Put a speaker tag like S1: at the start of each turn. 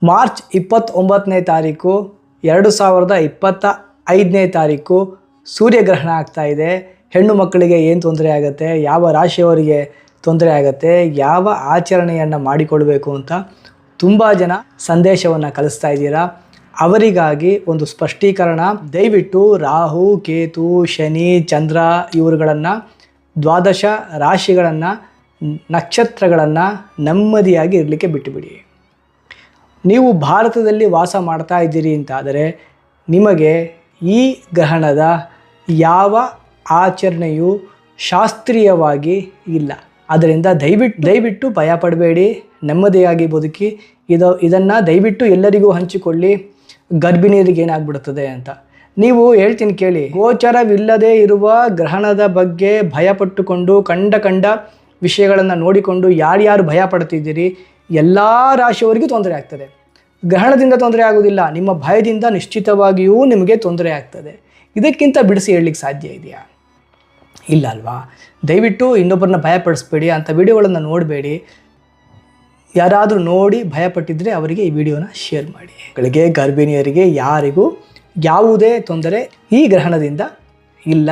S1: March 29ನೇ ತಾರೀಕು 2025ನೇ ತಾರೀಕು ಸೂರ್ಯಗ್ರಹಣ ಆಗ್ತಾ ಇದೆ. ಹೆಣ್ಣು ಮಕ್ಕಳಿಗೆ ಏನು ತೊಂದರೆ ಆಗುತ್ತೆ, ಯಾವ ರಾಶಿಯವರಿಗೆ ತೊಂದರೆ ಆಗುತ್ತೆ, ಯಾವ ಆಚರಣೆಯನ್ನು ಮಾಡಿಕೊಳ್ಬೇಕು ಅಂತ ತುಂಬ ಜನ ಸಂದೇಶವನ್ನು ಕಳಿಸ್ತಾ ಇದ್ದೀರಾ. ಅವರಿಗಾಗಿ ಒಂದು ಸ್ಪಷ್ಟೀಕರಣ. ದಯವಿಟ್ಟು ರಾಹು, ಕೇತು, ಶನಿ, ಚಂದ್ರ ಇವರುಗಳನ್ನು, ದ್ವಾದಶ ರಾಶಿಗಳನ್ನು, ನಕ್ಷತ್ರಗಳನ್ನು ನೆಮ್ಮದಿಯಾಗಿ ಇರಲಿಕ್ಕೆ ಬಿಟ್ಟುಬಿಡಿ. ನೀವು ಭಾರತದಲ್ಲಿ ವಾಸ ಮಾಡ್ತಾ ಇದ್ದೀರಿ ಅಂತಾದರೆ ನಿಮಗೆ ಈ ಗ್ರಹಣದ ಯಾವ ಆಚರಣೆಯು ಶಾಸ್ತ್ರೀಯವಾಗಿ ಇಲ್ಲ. ಅದರಿಂದ ದಯವಿಟ್ಟು ಭಯ ಪಡಬೇಡಿ, ನೆಮ್ಮದಿಯಾಗಿ ಬದುಕಿ. ಇದನ್ನು ದಯವಿಟ್ಟು ಎಲ್ಲರಿಗೂ ಹಂಚಿಕೊಳ್ಳಿ. ಗರ್ಭಿಣಿಯರಿಗೆ ಏನಾಗ್ಬಿಡುತ್ತದೆ ಅಂತ ನೀವು ಹೇಳ್ತೀನಿ ಕೇಳಿ. ಗೋಚರವಿಲ್ಲದೆ ಇರುವ ಗ್ರಹಣದ ಬಗ್ಗೆ ಭಯಪಟ್ಟುಕೊಂಡು ಕಂಡ ವಿಷಯಗಳನ್ನು ನೋಡಿಕೊಂಡು ಯಾರ್ಯಾರು ಭಯ ಪಡ್ತಿದ್ದೀರಿ ಎಲ್ಲ ರಾಶಿಯವರಿಗೂ ತೊಂದರೆ ಆಗ್ತದೆ. ಗ್ರಹಣದಿಂದ ತೊಂದರೆ ಆಗೋದಿಲ್ಲ, ನಿಮ್ಮ ಭಯದಿಂದ ನಿಶ್ಚಿತವಾಗಿಯೂ ನಿಮಗೆ ತೊಂದರೆ ಆಗ್ತದೆ. ಇದಕ್ಕಿಂತ ಬಿಡಿಸಿ ಹೇಳಲಿಕ್ಕೆ ಸಾಧ್ಯ ಇದೆಯಾ? ಇಲ್ಲ ಅಲ್ವಾ? ದಯವಿಟ್ಟು ಇನ್ನೊಬ್ಬರನ್ನ ಭಯಪಡಿಸ್ಬೇಡಿ, ಅಂಥ ವಿಡಿಯೋಗಳನ್ನು ನೋಡಬೇಡಿ. ಯಾರಾದರೂ ನೋಡಿ ಭಯಪಟ್ಟಿದ್ದರೆ ಅವರಿಗೆ ಈ ವಿಡಿಯೋನ ಶೇರ್ ಮಾಡಿ. ಗರ್ಭಿಣಿಯರಿಗೆ ಯಾರಿಗೂ ಯಾವುದೇ ತೊಂದರೆ ಈ ಗ್ರಹಣದಿಂದ ಇಲ್ಲ.